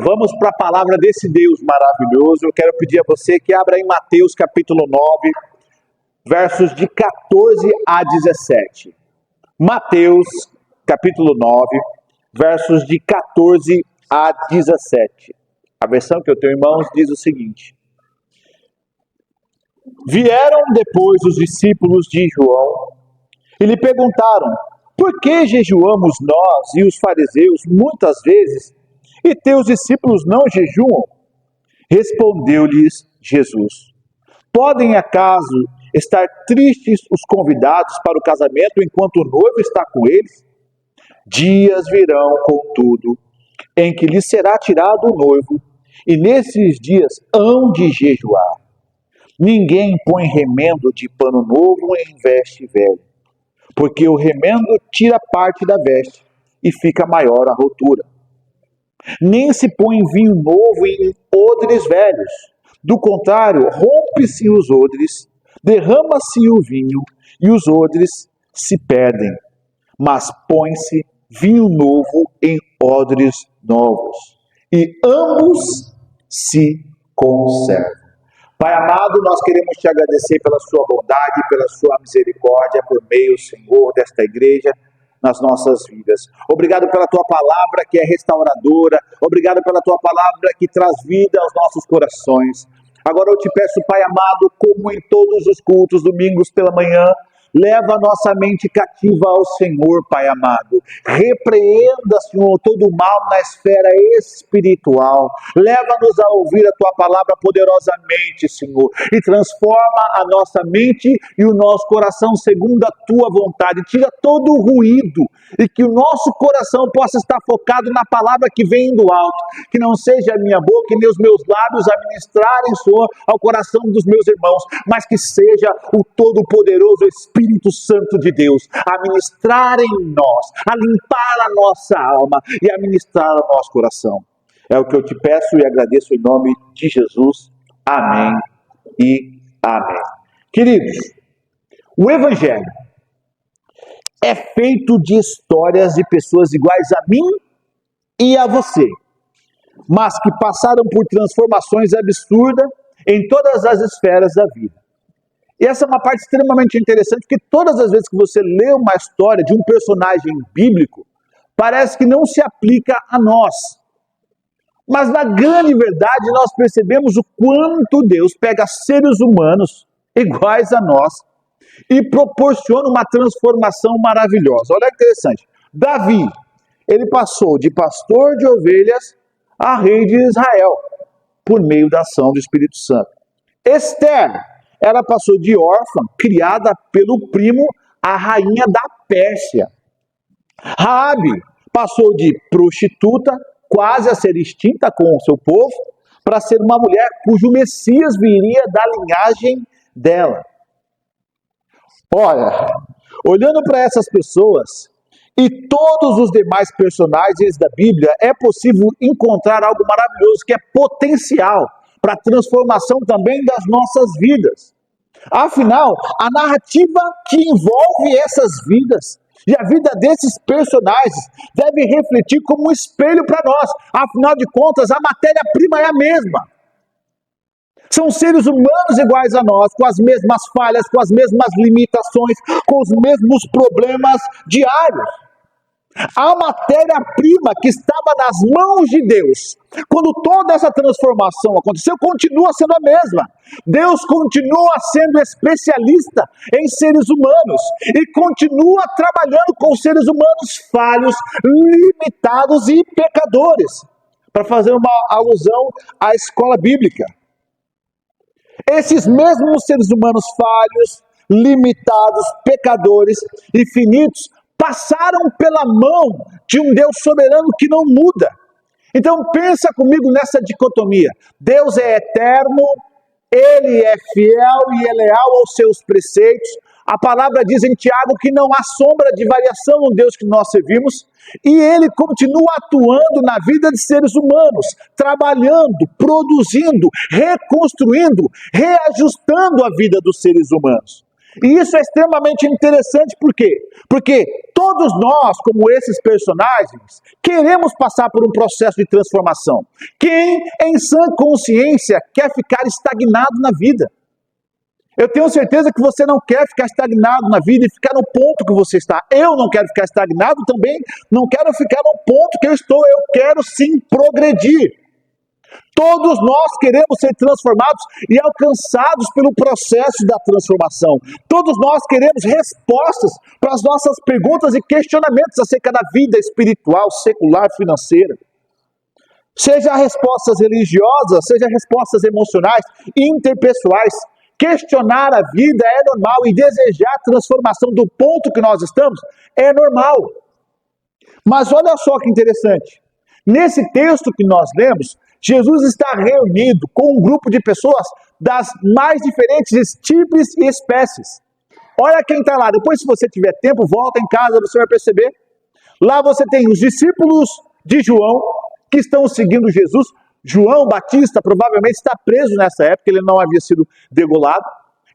Vamos para a palavra desse Deus maravilhoso. Eu quero pedir a você que abra em Mateus capítulo 9, versos de 14 a 17. Mateus capítulo 9, versos de 14 a 17. A versão que eu tenho, irmãos, diz o seguinte: Vieram depois os discípulos de João e lhe perguntaram: por que jejuamos nós e os fariseus muitas vezes, e teus discípulos não jejuam? Respondeu-lhes Jesus: podem acaso estar tristes os convidados para o casamento enquanto o noivo está com eles? Dias virão, contudo, em que lhes será tirado o noivo, e nesses dias hão de jejuar. Ninguém põe remendo de pano novo em veste velha, porque o remendo tira parte da veste e fica maior a rotura. Nem se põe vinho novo em odres velhos. Do contrário, rompe-se os odres, derrama-se o vinho e os odres se perdem. Mas põe-se vinho novo em odres novos, e ambos se conservam. Pai amado, nós queremos te agradecer pela sua bondade, pela sua misericórdia, por meio, Senhor, desta igreja, nas nossas vidas. Obrigado pela tua palavra que é restauradora, obrigado pela tua palavra que traz vida aos nossos corações. Agora eu te peço, Pai amado, como em todos os cultos, domingos pela manhã, leva a nossa mente cativa ao Senhor, Pai amado. Repreenda, Senhor, todo o mal na esfera espiritual. Leva-nos a ouvir a Tua palavra poderosamente, Senhor. E transforma a nossa mente e o nosso coração segundo a Tua vontade. Tira todo o ruído e que o nosso coração possa estar focado na palavra que vem do alto. Que não seja a minha boca e nem os meus lábios a ministrarem, Senhor, ao coração dos meus irmãos, mas que seja o Todo-Poderoso Espírito Santo de Deus a ministrar em nós, a limpar a nossa alma e a ministrar ao nosso coração. É o que eu te peço e agradeço em nome de Jesus. Amém e amém. Queridos, o Evangelho é feito de histórias de pessoas iguais a mim e a você, mas que passaram por transformações absurdas em todas as esferas da vida. E essa é uma parte extremamente interessante, porque todas as vezes que você lê uma história de um personagem bíblico, parece que não se aplica a nós. Mas na grande verdade nós percebemos o quanto Deus pega seres humanos iguais a nós e proporciona uma transformação maravilhosa. Olha que interessante. Davi, ele passou de pastor de ovelhas a rei de Israel, por meio da ação do Espírito Santo. Esther, ela passou de órfã, criada pelo primo, a rainha da Pérsia. Raabe passou de prostituta, quase a ser extinta com o seu povo, para ser uma mulher cujo Messias viria da linhagem dela. Olha, olhando para essas pessoas e todos os demais personagens da Bíblia, é possível encontrar algo maravilhoso que é potencial para a transformação também das nossas vidas. Afinal, a narrativa que envolve essas vidas e a vida desses personagens deve refletir como um espelho para nós. Afinal de contas, a matéria-prima é a mesma. São seres humanos iguais a nós, com as mesmas falhas, com as mesmas limitações, com os mesmos problemas diários. A matéria-prima que estava nas mãos de Deus, quando toda essa transformação aconteceu, continua sendo a mesma. Deus continua sendo especialista em seres humanos e continua trabalhando com seres humanos falhos, limitados e pecadores, para fazer uma alusão à escola bíblica. Esses mesmos seres humanos falhos, limitados, pecadores e finitos passaram pela mão de um Deus soberano que não muda. Então pensa comigo nessa dicotomia. Deus é eterno, Ele é fiel e é leal aos seus preceitos. A palavra diz em Tiago que não há sombra de variação no Deus que nós servimos. E Ele continua atuando na vida de seres humanos, trabalhando, produzindo, reconstruindo, reajustando a vida dos seres humanos. E isso é extremamente interessante, por quê? Porque todos nós, como esses personagens, queremos passar por um processo de transformação. Quem, em sã consciência, quer ficar estagnado na vida? Eu tenho certeza que você não quer ficar estagnado na vida e ficar no ponto que você está. Eu não quero ficar estagnado também, não quero ficar no ponto que eu estou, eu quero sim progredir. Todos nós queremos ser transformados e alcançados pelo processo da transformação. Todos nós queremos respostas para as nossas perguntas e questionamentos acerca da vida espiritual, secular, financeira. Seja respostas religiosas, seja respostas emocionais, interpessoais. Questionar a vida é normal e desejar a transformação do ponto que nós estamos é normal. Mas olha só que interessante. Nesse texto que nós lemos, Jesus está reunido com um grupo de pessoas das mais diferentes estirpes e espécies. Olha quem está lá. Depois, se você tiver tempo, volta em casa, você vai perceber. Lá você tem os discípulos de João, que estão seguindo Jesus. João Batista provavelmente está preso nessa época, ele não havia sido degolado.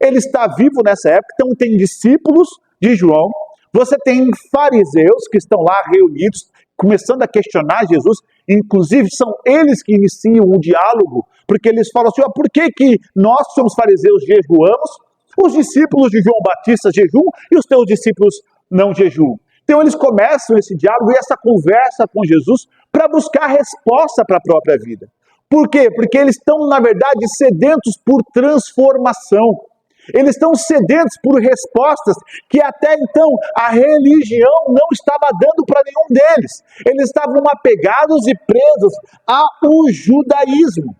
Ele está vivo nessa época, então tem discípulos de João. Você tem fariseus que estão lá reunidos, começando a questionar Jesus. Inclusive são eles que iniciam o diálogo, porque eles falam assim, por que nós somos fariseus jejuamos, os discípulos de João Batista jejuam e os teus discípulos não jejuam? Então eles começam esse diálogo e essa conversa com Jesus para buscar resposta para a própria vida. Por quê? Porque eles estão, na verdade, sedentos por transformação. Eles estão sedentos por respostas que até então a religião não estava dando para nenhum deles. Eles estavam apegados e presos ao judaísmo.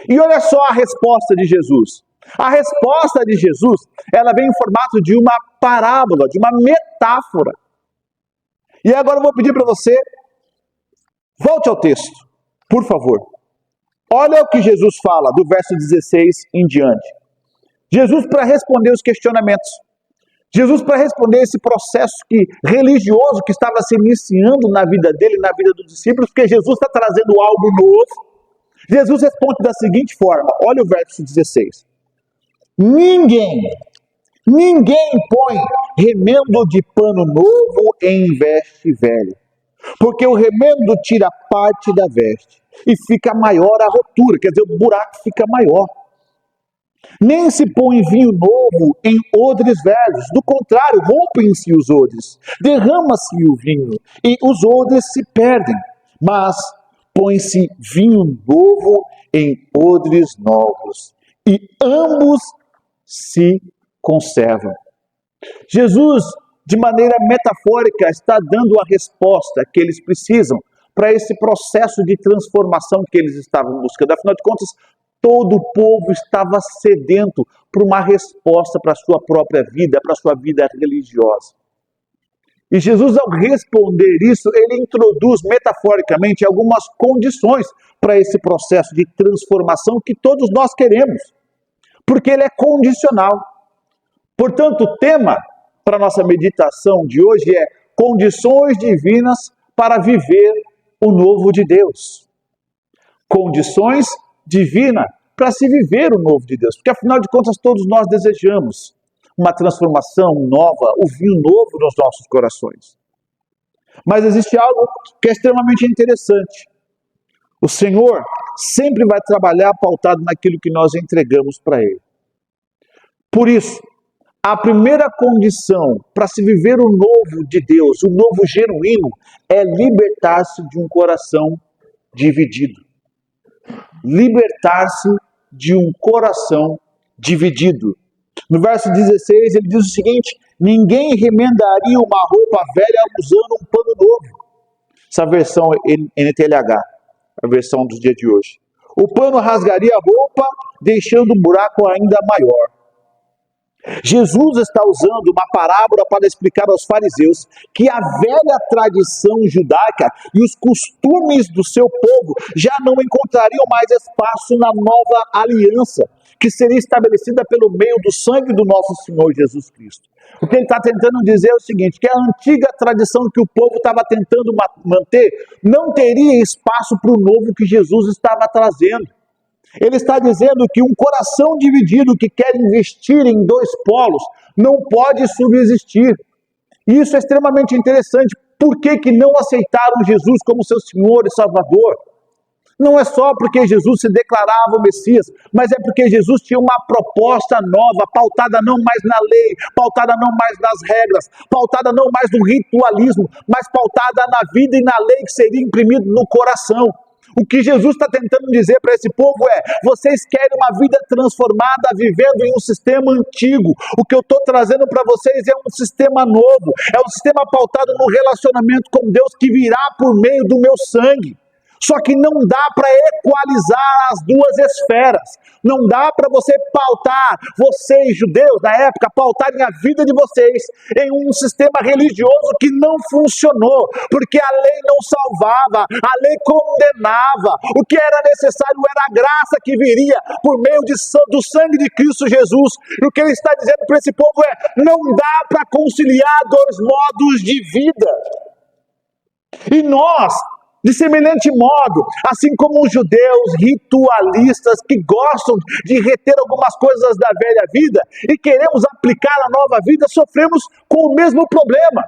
E olha só a resposta de Jesus. A resposta de Jesus, ela vem em formato de uma parábola, de uma metáfora. E agora eu vou pedir para você, volte ao texto, por favor. Olha o que Jesus fala, do verso 16 em diante. Jesus, para responder os questionamentos, Jesus, para responder esse processo religioso que estava se iniciando na vida dele, na vida dos discípulos, porque Jesus está trazendo algo novo, Jesus responde da seguinte forma, olha o verso 16. Ninguém põe remendo de pano novo em veste velha, porque o remendo tira parte da veste e fica maior a rotura, quer dizer, o buraco fica maior. Nem se põe vinho novo em odres velhos, do contrário, rompem-se os odres, derrama-se o vinho e os odres se perdem, mas põe-se vinho novo em odres novos e ambos se conservam. Jesus, de maneira metafórica, está dando a resposta que eles precisam para esse processo de transformação que eles estavam buscando. Afinal de contas, todo o povo estava sedento por uma resposta para a sua própria vida, para a sua vida religiosa. E Jesus, ao responder isso, ele introduz metaforicamente algumas condições para esse processo de transformação que todos nós queremos, porque ele é condicional. Portanto, o tema para a nossa meditação de hoje é condições divinas para viver o novo de Deus. Condições divinas para se viver o novo de Deus, porque afinal de contas todos nós desejamos uma transformação nova, o vinho novo nos nossos corações. Mas existe algo que é extremamente interessante. O Senhor sempre vai trabalhar pautado naquilo que nós entregamos para Ele. Por isso, a primeira condição para se viver o novo de Deus, o novo genuíno, é libertar-se de um coração dividido. Libertar-se de um coração dividido. No verso 16 ele diz o seguinte: ninguém remendaria uma roupa velha usando um pano novo. Essa versão NTLH, a versão dos dias de hoje. O pano rasgaria a roupa, deixando um buraco ainda maior. Jesus está usando uma parábola para explicar aos fariseus que a velha tradição judaica e os costumes do seu povo já não encontrariam mais espaço na nova aliança, que seria estabelecida pelo meio do sangue do nosso Senhor Jesus Cristo. O que ele está tentando dizer é o seguinte, que a antiga tradição que o povo estava tentando manter não teria espaço para o novo que Jesus estava trazendo. Ele está dizendo que um coração dividido que quer investir em dois polos não pode subsistir. E isso é extremamente interessante. Por que que não aceitaram Jesus como seu Senhor e Salvador? Não é só porque Jesus se declarava o Messias, mas é porque Jesus tinha uma proposta nova, pautada não mais na lei, pautada não mais nas regras, pautada não mais no ritualismo, mas pautada na vida e na lei que seria imprimido no coração. O que Jesus está tentando dizer para esse povo é: vocês querem uma vida transformada vivendo em um sistema antigo. O que eu estou trazendo para vocês é um sistema novo, é um sistema pautado no relacionamento com Deus que virá por meio do meu sangue. Só que não dá para equalizar as duas esferas. Não dá para você pautar, vocês judeus na época, pautarem a vida de vocês em um sistema religioso que não funcionou, porque a lei não salvava, a lei condenava. O que era necessário era a graça que viria por meio do sangue de Cristo Jesus. E o que ele está dizendo para esse povo é: não dá para conciliar dois modos de vida. E nós, de semelhante modo, assim como os judeus ritualistas que gostam de reter algumas coisas da velha vida e queremos aplicar a nova vida, sofremos com o mesmo problema.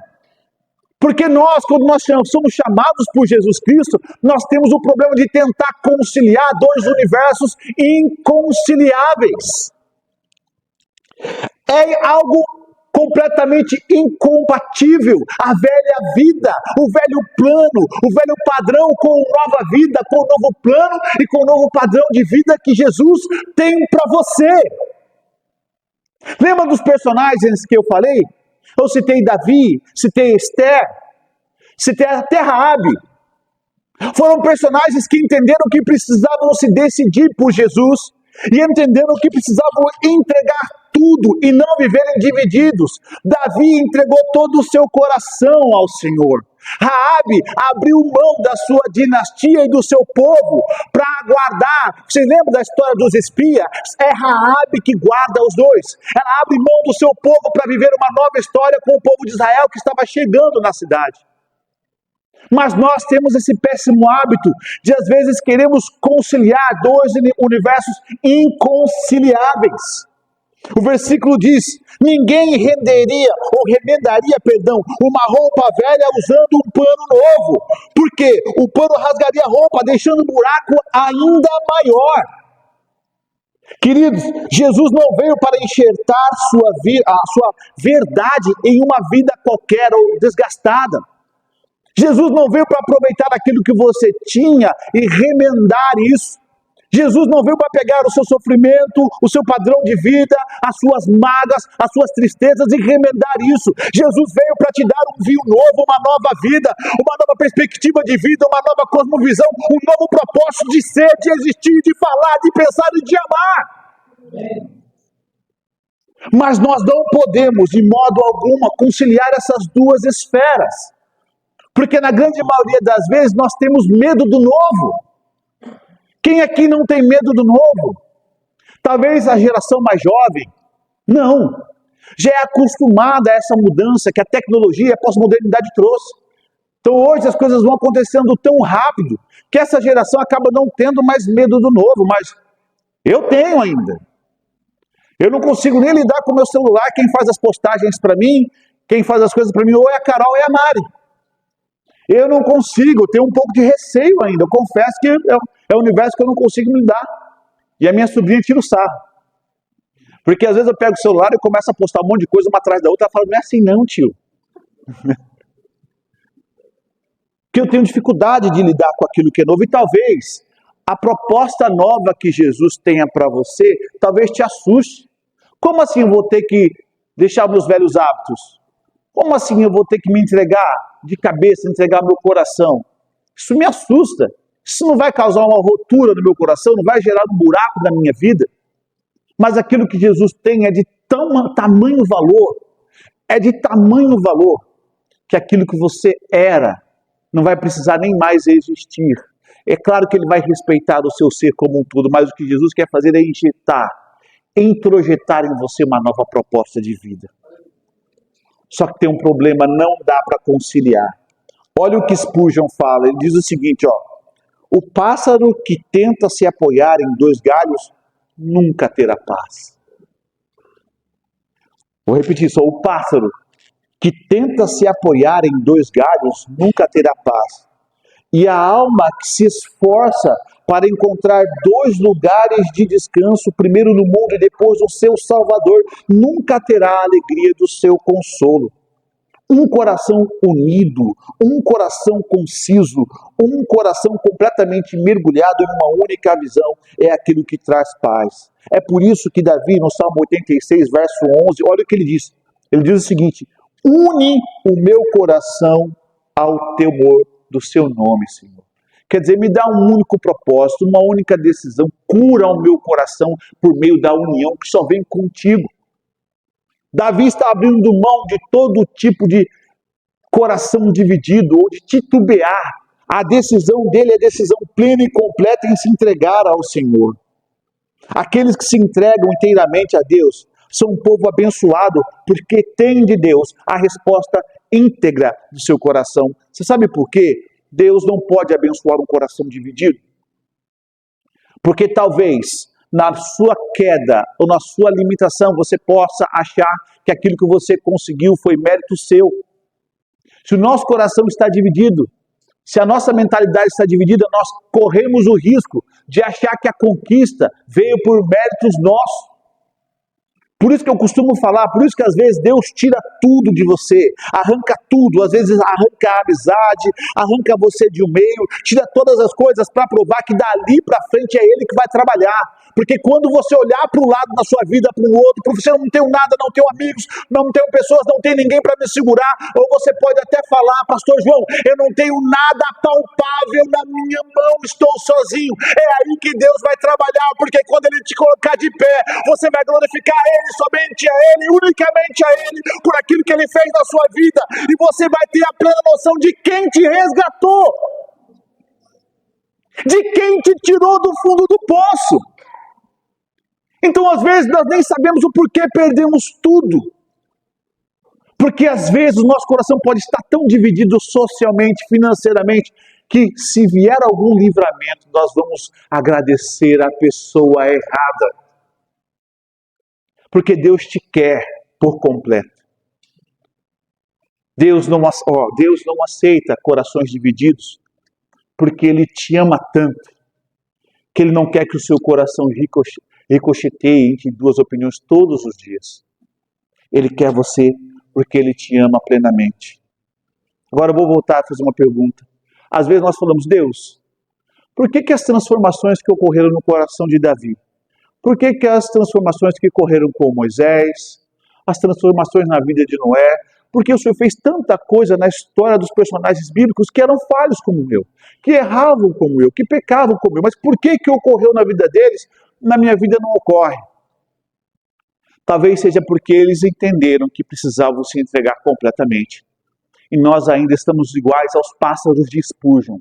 Porque nós, quando nós somos chamados por Jesus Cristo, nós temos o problema de tentar conciliar dois universos inconciliáveis. É algo completamente incompatível a velha vida, o velho plano, o velho padrão com a nova vida, com o novo plano e com o novo padrão de vida que Jesus tem para você. Lembra dos personagens que eu falei? Eu citei Davi, citei Esther, citei até Raabe. Foram personagens que entenderam que precisavam se decidir por Jesus e entenderam que precisavam entregar tudo e não viverem divididos. Davi entregou todo o seu coração ao Senhor. Raabe abriu mão da sua dinastia e do seu povo para guardar. Você lembra da história dos espias? É Raabe que guarda os dois. Ela abre mão do seu povo para viver uma nova história com o povo de Israel que estava chegando na cidade. Mas nós temos esse péssimo hábito de às vezes queremos conciliar dois universos inconciliáveis. O versículo diz: ninguém remendaria, uma roupa velha usando um pano novo, porque o pano rasgaria a roupa, deixando um buraco ainda maior. Queridos, Jesus não veio para enxertar a sua verdade em uma vida qualquer ou desgastada. Jesus não veio para aproveitar aquilo que você tinha e remendar isso. Jesus não veio para pegar o seu sofrimento, o seu padrão de vida, as suas mágoas, as suas tristezas e remendar isso. Jesus veio para te dar um vinho novo, uma nova vida, uma nova perspectiva de vida, uma nova cosmovisão, um novo propósito de ser, de existir, de falar, de pensar e de amar. Mas nós não podemos, de modo algum, conciliar essas duas esferas. Porque na grande maioria das vezes nós temos medo do novo. Quem aqui não tem medo do novo? Talvez a geração mais jovem. Não. Já é acostumada a essa mudança que a tecnologia e a pós-modernidade trouxe. Então hoje as coisas vão acontecendo tão rápido que essa geração acaba não tendo mais medo do novo. Mas eu tenho ainda. Eu não consigo nem lidar com o meu celular. Quem faz as postagens para mim, quem faz as coisas para mim, ou é a Carol ou é a Mari. Eu não consigo, eu tenho um pouco de receio ainda. Eu confesso que é um universo que eu não consigo me dar. E a minha sobrinha tira o sarro. Porque às vezes eu pego o celular e começo a postar um monte de coisa uma atrás da outra. Ela fala: não é assim não, tio. Porque eu tenho dificuldade de lidar com aquilo que é novo. E talvez a proposta nova que Jesus tenha para você, talvez te assuste. Como assim eu vou ter que deixar meus velhos hábitos? Como assim eu vou ter que me entregar de cabeça, entregar meu coração? Isso me assusta. Isso não vai causar uma ruptura no meu coração, não vai gerar um buraco na minha vida. Mas aquilo que Jesus tem é de tamanho valor, que aquilo que você era não vai precisar nem mais existir. É claro que ele vai respeitar o seu ser como um todo, mas o que Jesus quer fazer é introjetar em você uma nova proposta de vida. Só que tem um problema, não dá para conciliar. Olha o que Spurgeon fala, ele diz o seguinte, O pássaro que tenta se apoiar em dois galhos nunca terá paz. Vou repetir só: o pássaro que tenta se apoiar em dois galhos nunca terá paz. E a alma que se esforça para encontrar dois lugares de descanso, primeiro no mundo e depois no seu Salvador, nunca terá a alegria do seu consolo. Um coração unido, um coração conciso, um coração completamente mergulhado em uma única visão é aquilo que traz paz. É por isso que Davi, no Salmo 86, verso 11, olha o que ele diz. Ele diz o seguinte: une o meu coração ao temor do seu nome, Senhor. Quer dizer, me dá um único propósito, uma única decisão, cura o meu coração por meio da união que só vem contigo. Davi está abrindo mão de todo tipo de coração dividido ou de titubear. A decisão dele é decisão plena e completa em se entregar ao Senhor. Aqueles que se entregam inteiramente a Deus são um povo abençoado porque tem de Deus a resposta íntegra do seu coração. Você sabe por quê? Deus não pode abençoar um coração dividido. Porque talvez na sua queda ou na sua limitação você possa achar que aquilo que você conseguiu foi mérito seu. Se o nosso coração está dividido, se a nossa mentalidade está dividida, nós corremos o risco de achar que a conquista veio por méritos nossos. Por isso que eu costumo falar, por isso que às vezes Deus tira tudo de você, arranca tudo, às vezes arranca a amizade, arranca você de um meio, tira todas as coisas para provar que dali para frente é Ele que vai trabalhar. Porque quando você olhar para um lado da sua vida, para o outro, para você não tenho nada, não tenho amigos, não tenho pessoas, não tem ninguém para me segurar, ou você pode até falar: pastor João, eu não tenho nada palpável na minha mão, estou sozinho. É aí que Deus vai trabalhar, porque quando Ele te colocar de pé, você vai glorificar Ele, somente a Ele, unicamente a Ele, por aquilo que Ele fez na sua vida, e você vai ter a plena noção de quem te resgatou, de quem te tirou do fundo do poço. Então, às vezes, nós nem sabemos o porquê perdemos tudo. Porque, às vezes, o nosso coração pode estar tão dividido socialmente, financeiramente, que se vier algum livramento, nós vamos agradecer a pessoa errada. Porque Deus te quer por completo. Deus não aceita corações divididos, porque Ele te ama tanto, que Ele não quer que o seu coração ricocheteie entre duas opiniões todos os dias. Ele quer você porque Ele te ama plenamente. Agora eu vou voltar a fazer uma pergunta. Às vezes nós falamos: Deus, por que as transformações que ocorreram no coração de Davi? Por que as transformações que ocorreram com Moisés? As transformações na vida de Noé? Porque o Senhor fez tanta coisa na história dos personagens bíblicos que eram falhos como eu, que erravam como eu, que pecavam como eu. Mas por que ocorreu na vida deles, na minha vida não ocorre? Talvez seja porque eles entenderam que precisavam se entregar completamente. E nós ainda estamos iguais aos pássaros de Spurgeon,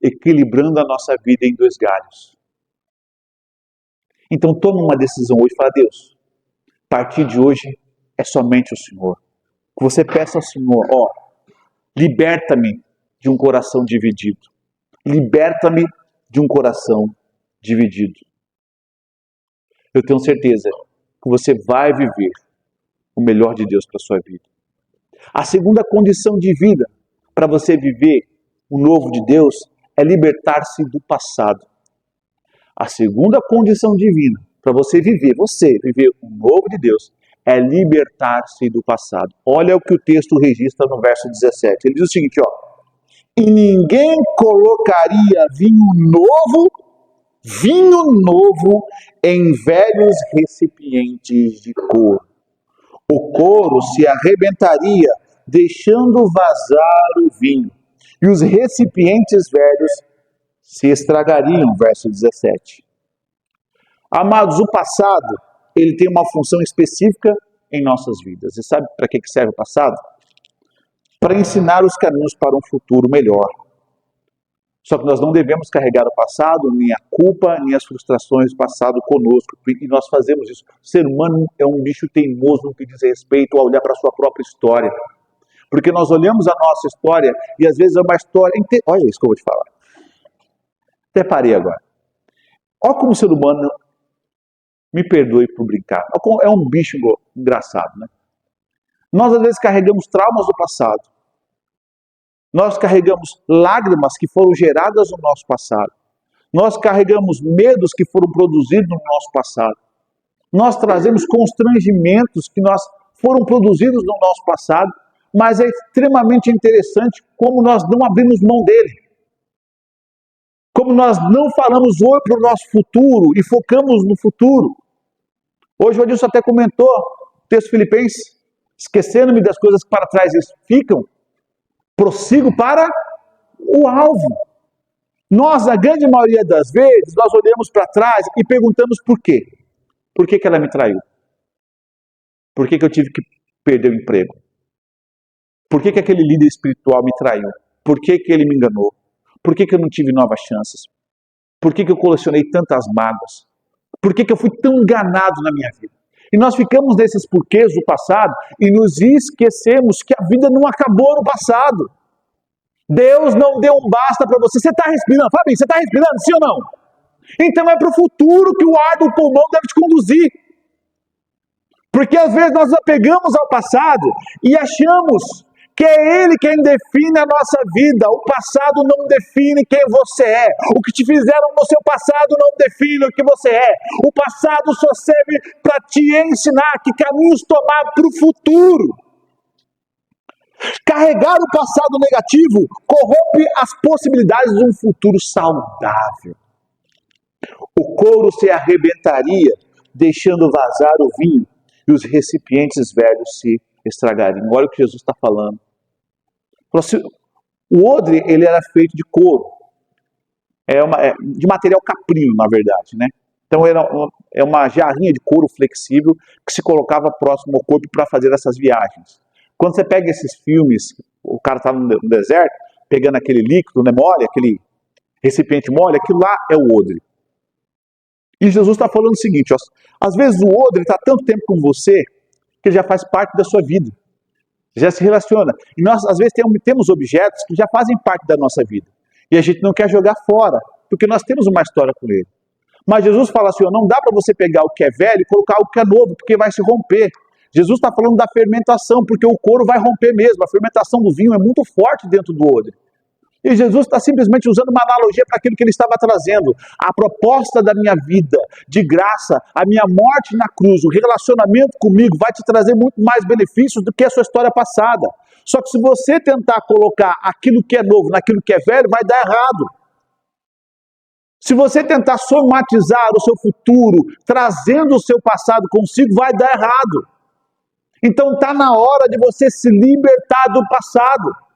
equilibrando a nossa vida em dois galhos. Então tome uma decisão hoje e fala: Deus, a partir de hoje é somente o Senhor. Que você peça ao Senhor: liberta-me de um coração dividido. Liberta-me de um coração dividido. Eu tenho certeza que você vai viver o melhor de Deus para a sua vida. A segunda condição de vida para você viver o novo de Deus é libertar-se do passado. A segunda condição divina para você viver o novo de Deus é libertar-se do passado. Olha o que o texto registra no verso 17. Ele diz o seguinte: e ninguém colocaria vinho novo em velhos recipientes de couro. O couro se arrebentaria, deixando vazar o vinho, e os recipientes velhos se estragariam. Verso 17. Amados, o passado, ele tem uma função específica em nossas vidas. E sabe para que serve o passado? Para ensinar os caminhos para um futuro melhor. Só que nós não devemos carregar o passado, nem a culpa, nem as frustrações do passado conosco. E nós fazemos isso. O ser humano é um bicho teimoso no que diz respeito a olhar para a sua própria história. Porque nós olhamos a nossa história e às vezes é uma história... Olha isso que eu vou te falar. Reparei agora. Olha como o ser humano, me perdoe por brincar, é um bicho engraçado, né? Nós às vezes carregamos traumas do passado. Nós carregamos lágrimas que foram geradas no nosso passado. Nós carregamos medos que foram produzidos no nosso passado. Nós trazemos constrangimentos que foram produzidos no nosso passado, mas é extremamente interessante como nós não abrimos mão dele. Como nós não falamos hoje para o nosso futuro e focamos no futuro. Hoje o Adilson até comentou, texto Filipenses, esquecendo-me das coisas que para trás ficam, prossigo para o alvo. Nós, a grande maioria das vezes, nós olhamos para trás e perguntamos por quê. Por que ela me traiu? Por que eu tive que perder o emprego? Por que aquele líder espiritual me traiu? Por que ele me enganou? Por que eu não tive novas chances? Por que eu colecionei tantas mágoas? Por que eu fui tão enganado na minha vida? E nós ficamos nesses porquês do passado e nos esquecemos que a vida não acabou no passado. Deus não deu um basta para você. Você está respirando? Fabinho, você está respirando? Sim ou não? Então é para o futuro que o ar do pulmão deve te conduzir. Porque às vezes nós apegamos ao passado e achamos que é ele quem define a nossa vida. O passado não define quem você é. O que te fizeram no seu passado não define o que você é. O passado só serve para te ensinar que caminhos tomar para o futuro. Carregar o passado negativo corrompe as possibilidades de um futuro saudável. O couro se arrebentaria, deixando vazar o vinho, e os recipientes velhos se estragariam. Olha o que Jesus está falando. O odre, ele era feito de couro. De material caprino, na verdade, né? Então é uma jarrinha de couro flexível que se colocava próximo ao corpo para fazer essas viagens. Quando você pega esses filmes, o cara está no deserto, pegando aquele líquido, né, mole, aquele recipiente mole, aquilo lá é o odre. E Jesus está falando o seguinte, ó, às vezes o odre está tanto tempo com você, que ele já faz parte da sua vida. Já se relaciona. E nós, às vezes, temos objetos que já fazem parte da nossa vida. E a gente não quer jogar fora, porque nós temos uma história com ele. Mas Jesus fala assim, ó, não dá para você pegar o que é velho e colocar o que é novo, porque vai se romper. Jesus está falando da fermentação, porque o couro vai romper mesmo. A fermentação do vinho é muito forte dentro do odre. E Jesus está simplesmente usando uma analogia para aquilo que ele estava trazendo. A proposta da minha vida, de graça, a minha morte na cruz, o relacionamento comigo vai te trazer muito mais benefícios do que a sua história passada. Só que se você tentar colocar aquilo que é novo naquilo que é velho, vai dar errado. Se você tentar somatizar o seu futuro, trazendo o seu passado consigo, vai dar errado. Então está na hora de você se libertar do passado.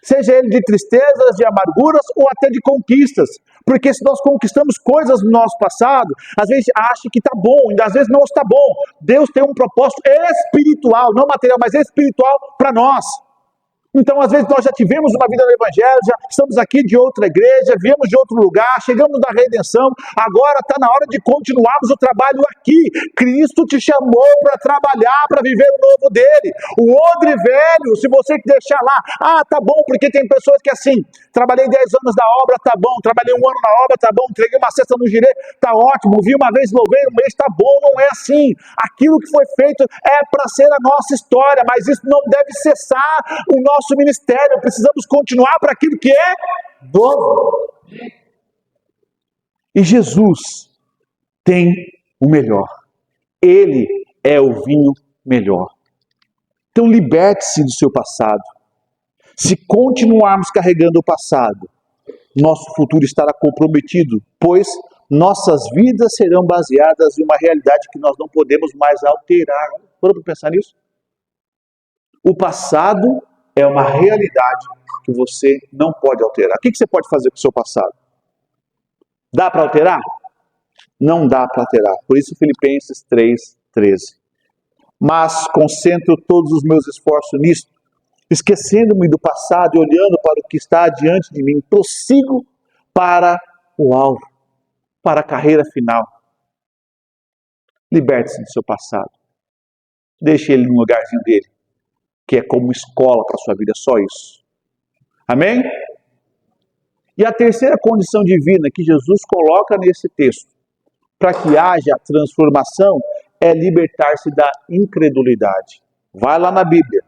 Seja ele de tristezas, de amarguras ou até de conquistas. Porque se nós conquistamos coisas no nosso passado, às vezes acha que está bom, e às vezes não está bom. Deus tem um propósito espiritual, não material, mas espiritual para nós. Então, às vezes, nós já tivemos uma vida no Evangelho, já estamos aqui de outra igreja, viemos de outro lugar, chegamos na redenção, agora está na hora de continuarmos o trabalho aqui. Cristo te chamou para trabalhar, para viver o novo dele. O odre velho, se você deixar lá, tá bom, porque tem pessoas que assim, trabalhei 10 anos na obra, tá bom, trabalhei 1 ano na obra, tá bom, entreguei uma cesta no girê, tá ótimo, vi uma vez, louvei um mês, tá bom, não é assim. Aquilo que foi feito é para ser a nossa história, mas isso não deve cessar o nosso ministério, precisamos continuar para aquilo que é novo. E Jesus tem o melhor. Ele é o vinho melhor. Então liberte-se do seu passado. Se continuarmos carregando o passado, nosso futuro estará comprometido, pois nossas vidas serão baseadas em uma realidade que nós não podemos mais alterar. Vamos pensar nisso? O passado é uma realidade que você não pode alterar. O que você pode fazer com o seu passado? Dá para alterar? Não dá para alterar. Por isso Filipenses 3:13. Mas concentro todos os meus esforços nisto, esquecendo-me do passado e olhando para o que está diante de mim, prossigo para o alvo, para a carreira final. Liberte-se do seu passado. Deixe ele no lugarzinho dele, que é como escola para a sua vida, só isso. Amém? E a terceira condição divina que Jesus coloca nesse texto, para que haja transformação, é libertar-se da incredulidade. Vai lá na Bíblia,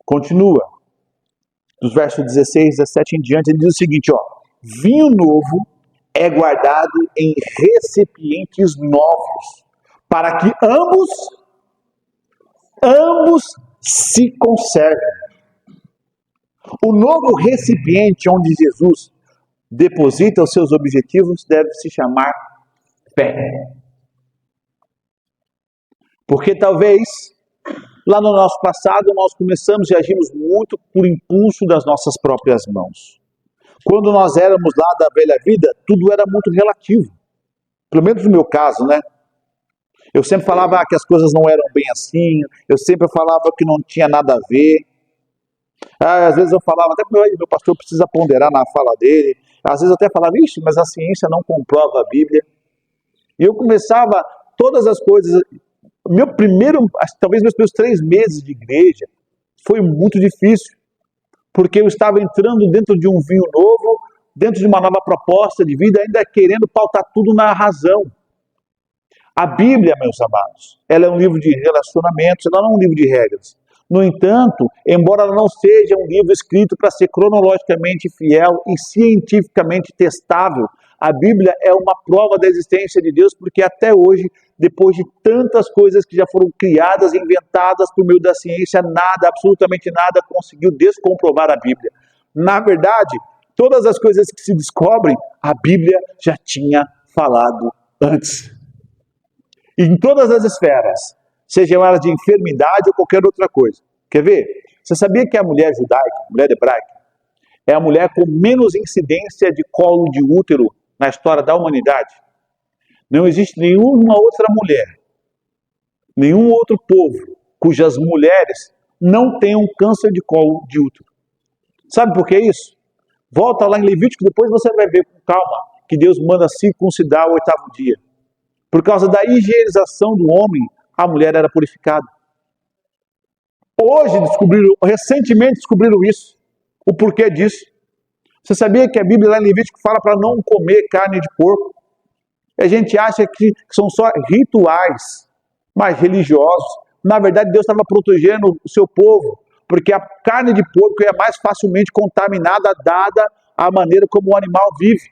continua, dos versos 16, 17 em diante, ele diz o seguinte, ó, vinho novo é guardado em recipientes novos, para que ambos se conservem. O novo recipiente onde Jesus deposita os seus objetivos deve se chamar fé. Porque talvez, lá no nosso passado, nós começamos e agimos muito por impulso das nossas próprias mãos. Quando nós éramos lá da velha vida, tudo era muito relativo. Pelo menos no meu caso, né? Eu sempre falava que as coisas não eram bem assim, eu sempre falava que não tinha nada a ver. Às vezes eu falava, até meu pastor precisa ponderar na fala dele. Às vezes eu até falava, ixi, mas a ciência não comprova a Bíblia. E eu começava todas as coisas. Talvez meus primeiros 3 meses de igreja foi muito difícil, porque eu estava entrando dentro de um vinho novo, dentro de uma nova proposta de vida, ainda querendo pautar tudo na razão. A Bíblia, meus amados, ela é um livro de relacionamentos, ela não é um livro de regras. No entanto, embora ela não seja um livro escrito para ser cronologicamente fiel e cientificamente testável, a Bíblia é uma prova da existência de Deus, porque até hoje, depois de tantas coisas que já foram criadas, inventadas por meio da ciência, nada, absolutamente nada, conseguiu descomprovar a Bíblia. Na verdade, todas as coisas que se descobrem, a Bíblia já tinha falado antes. Em todas as esferas, sejam elas de enfermidade ou qualquer outra coisa. Quer ver? Você sabia que a mulher judaica, a mulher hebraica, é a mulher com menos incidência de colo de útero na história da humanidade? Não existe nenhuma outra mulher, nenhum outro povo, cujas mulheres não tenham câncer de colo de útero. Sabe por que isso? Volta lá em Levítico, depois você vai ver com calma que Deus manda circuncidar o 8º dia. Por causa da higienização do homem, a mulher era purificada. Recentemente descobriram isso. O porquê disso? Você sabia que a Bíblia lá em Levítico fala para não comer carne de porco? A gente acha que são só rituais mais religiosos. Na verdade, Deus estava protegendo o seu povo, porque a carne de porco é mais facilmente contaminada, dada a maneira como o animal vive.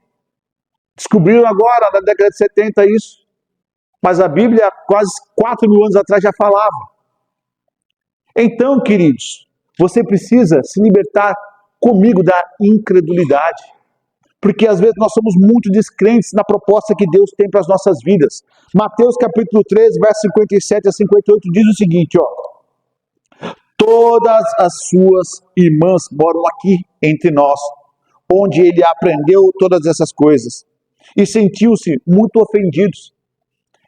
Descobriram agora, na década de 70, isso. Mas a Bíblia, quase 4.000 anos atrás, já falava. Então, queridos, você precisa se libertar comigo da incredulidade. Porque às vezes nós somos muito descrentes na proposta que Deus tem para as nossas vidas. Mateus capítulo 13, versos 57 a 58 diz o seguinte, ó. Todas as suas irmãs moram aqui entre nós, onde ele aprendeu todas essas coisas. E sentiu-se muito ofendidos.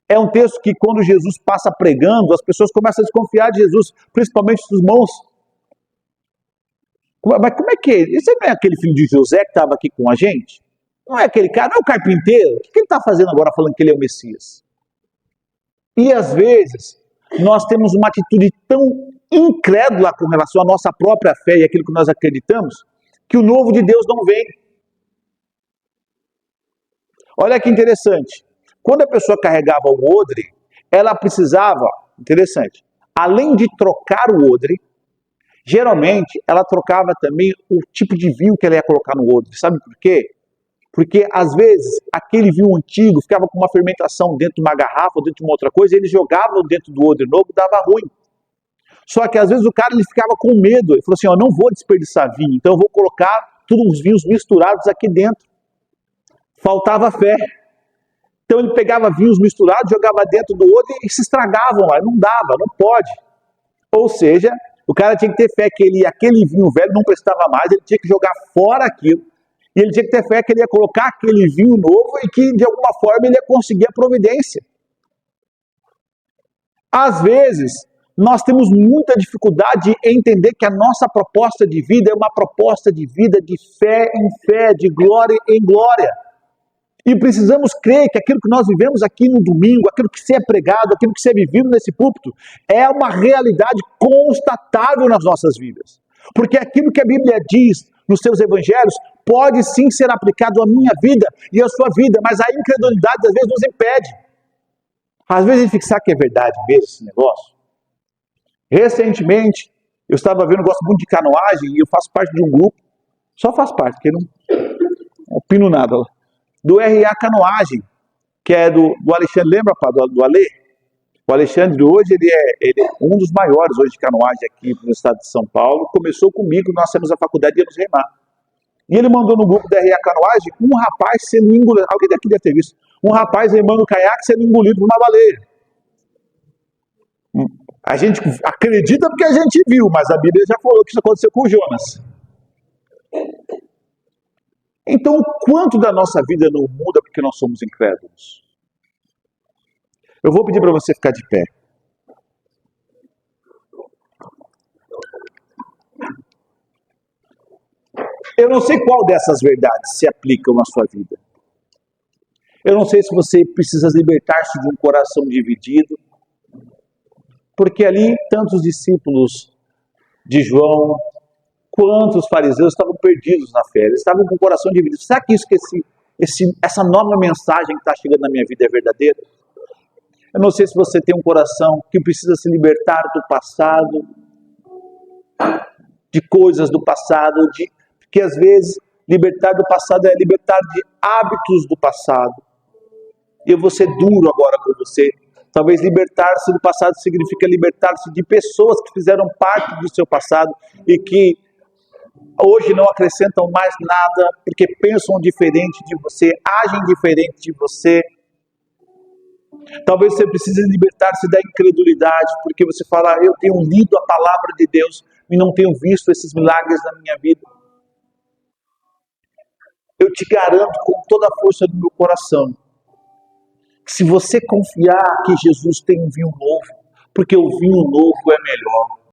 É um texto que quando Jesus passa pregando, as pessoas começam a desconfiar de Jesus, principalmente os irmãos. Mas como é que ele? Esse não é aquele filho de José que estava aqui com a gente? Não é aquele cara, não é o carpinteiro? O que ele está fazendo agora falando que ele é o Messias? E às vezes, nós temos uma atitude tão incrédula com relação à nossa própria fé e aquilo que nós acreditamos, que o novo de Deus não vem. Olha que interessante. Quando a pessoa carregava o odre, ela precisava, interessante, além de trocar o odre, geralmente ela trocava também o tipo de vinho que ela ia colocar no odre. Sabe por quê? Porque às vezes aquele vinho antigo ficava com uma fermentação dentro de uma garrafa ou dentro de uma outra coisa, e eles jogavam dentro do odre novo e dava ruim. Só que às vezes o cara ele ficava com medo, ele falou assim, ó, não vou desperdiçar vinho, então eu vou colocar todos os vinhos misturados aqui dentro. Faltava fé. Então ele pegava vinhos misturados, jogava dentro do odre e se estragavam lá. Não dava, não pode. Ou seja, o cara tinha que ter fé que aquele vinho velho não prestava mais, ele tinha que jogar fora aquilo. E ele tinha que ter fé que ele ia colocar aquele vinho novo e que de alguma forma ele ia conseguir a providência. Às vezes, nós temos muita dificuldade em entender que a nossa proposta de vida é uma proposta de vida de fé em fé, de glória em glória. E precisamos crer que aquilo que nós vivemos aqui no domingo, aquilo que se é pregado, aquilo que se é vivido nesse púlpito, é uma realidade constatável nas nossas vidas. Porque aquilo que a Bíblia diz nos seus evangelhos pode sim ser aplicado à minha vida e à sua vida, mas a incredulidade às vezes nos impede. Às vezes a gente fica, será que é verdade mesmo esse negócio? Recentemente, eu estava vendo, eu gosto muito de canoagem e eu faço parte de um grupo, só faço parte, porque não opino nada, do RA Canoagem, que é do Alexandre, lembra, pá, do Ale? O Alexandre hoje, ele é um dos maiores hoje de canoagem aqui no estado de São Paulo. Começou comigo, nós temos a faculdade de íamos remar. E ele mandou no grupo da RA Canoagem um rapaz sendo engolido, alguém daqui deve ter visto, um rapaz remando o caiaque sendo engolido por uma baleia. A gente acredita porque a gente viu, mas a Bíblia já falou que isso aconteceu com o Jonas. Então, o quanto da nossa vida não muda porque nós somos incrédulos? Eu vou pedir para você ficar de pé. Eu não sei qual dessas verdades se aplicam na sua vida. Eu não sei se você precisa libertar-se de um coração dividido, porque ali tantos discípulos de João, quantos fariseus estavam perdidos na fé, eles estavam com o coração dividido. Será que essa nova mensagem que está chegando na minha vida é verdadeira? Eu não sei se você tem um coração que precisa se libertar do passado, de coisas do passado, porque às vezes libertar do passado é libertar de hábitos do passado. Eu vou ser duro agora com você. Talvez libertar-se do passado significa libertar-se de pessoas que fizeram parte do seu passado e que hoje não acrescentam mais nada porque pensam diferente de você, agem diferente de você. Talvez você precise libertar-se da incredulidade, porque você fala, eu tenho lido a palavra de Deus e não tenho visto esses milagres na minha vida. Eu te garanto com toda a força do meu coração, que se você confiar que Jesus tem um vinho novo, porque o vinho novo é melhor.